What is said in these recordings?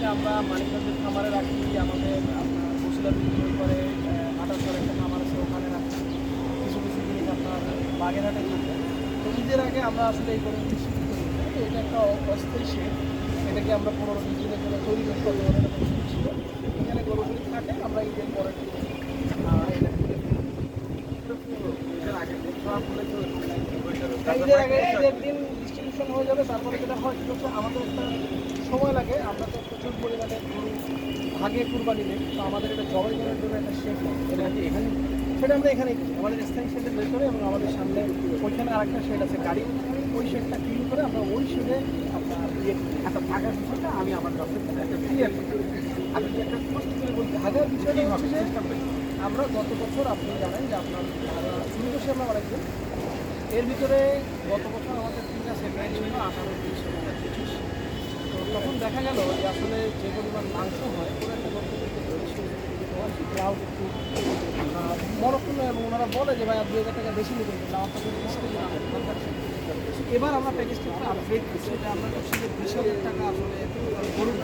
গরুগুলোকে আমরা মানিকগঞ্জের খামারে রাখি, আমাদের আপনার বসিলা বিক্রি করে হাটার একটা খামার আছে ওখানে রাখি, কিছু কিছু জিনিস আপনার বাগেরহাটে থাকে। তো ঈদের আগে আমরা আসলে এই গরুগুলি শিফট করি। তো এটা একটা অস্থায়ী শেড, এটাকে আমরা 15-20 দিনের জন্য তৈরি করতে হবে, এরকম ছিল। এখানে গরুগুলি থাকে, আমরা ঈদের পরে ঈদের আগে ঈদের দিন ডিস্ট্রিবিউশন হয়ে যাবে। তারপরে যেটা হয় সেটা হচ্ছে আমাদের একটা সময় লাগে, আমরা তো প্রচুর পরিমাণে গরু ভাগে কুরবানি নেই, তো আমাদের এটা জবাই করার জন্য একটা শেড এখানে, সেটা আমরা এখানেই করি আমাদের স্থায়ী শেডের ভেতরে, এবং আমাদের সামনে ওইখানে আরেকটা শেড আছে গাড়ি, ওই শেডটা ক্লিন করে আমরা ওই শেডে আপনার একটা ভাগার বিষয়টা আমি আমার কাছে একটা ক্লিয়ার করি। আমি একটা স্পষ্ট করে বলছি, ভাগার বিষয়টা হচ্ছে যে আমরা গত বছর আপনি জানেন যে আপনার শুরু করছি আমরা অনেকদিন, এর ভিতরে গত বছর আমাদের 3টা সেগমেন্ট ছিল, 18, 20 এবং 25। তো তখন দেখা গেল যে আসলে যে পরিমাণ মাংস হয় ওরা একটা গল্প ক্লাউড একটু বড়ক্ষণ, এবং ওনারা বলে যে ভাই 2,000 টাকা বেশি নেবেন, কিন্তু আমার কাছে 20 কেজি না দরকার ছিল। এবার আমরা প্যাকেজটা একটু আপগ্রেড করছি, এটা আমরা করছি যে 20,000 টাকা আসলে গরুর,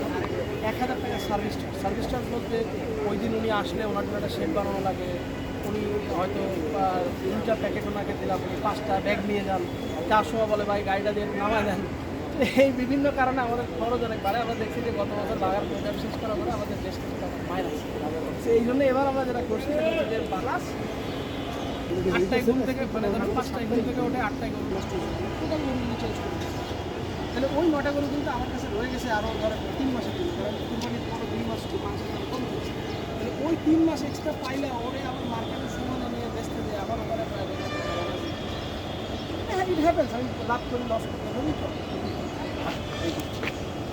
1,000 টাকা সার্ভিস চার্জ বলতে ওই দিন উনি আসলে ওনার জন্য একটা শেড বানানো লাগে, উনি হয়তো 2টা প্যাকেট ওনাকে দিলাম, উনি 5টা ব্যাগ নিয়ে যান, 400 বলে ভাই গাড়িটা দিয়ে নামায় দেন। এই বিভিন্ন কারণে আমাদের খরচ অনেক বাড়ে। আমরা দেখছি যে গত বছর বাগার প্রোগ্রাম শেষ করার পরে আমাদের বেশ কিছু টাকা মাইনাস। এই জন্য এবার আমরা যেটা করছি সেটা হচ্ছে যে বালাস 8টায় ঘুম থেকে, মানে ধরো 5টায় ঘুম থেকে ওঠে, 8টায় গরু নষ্ট হয়ে যায়, টোটাল গরুগুলি চেঞ্জ করে দিচ্ছি। তাহলে ওই 9টা গরু কিন্তু আমার কাছে রয়ে গেছে আরও ধরো 3 মাসের জন্য, কারণ কুরবানির পরে 2 মাস মাংসের দাম কম হয়েছে। তাহলে ওই 3 মাস এক্সট্রা পাইলে ওরে আবার মার্কেটের সময় নিয়ে বেচতে দিয়ে আবার ওখানে প্রায় ইট হ্যাপেন্স, আমি লাভ করি লস করি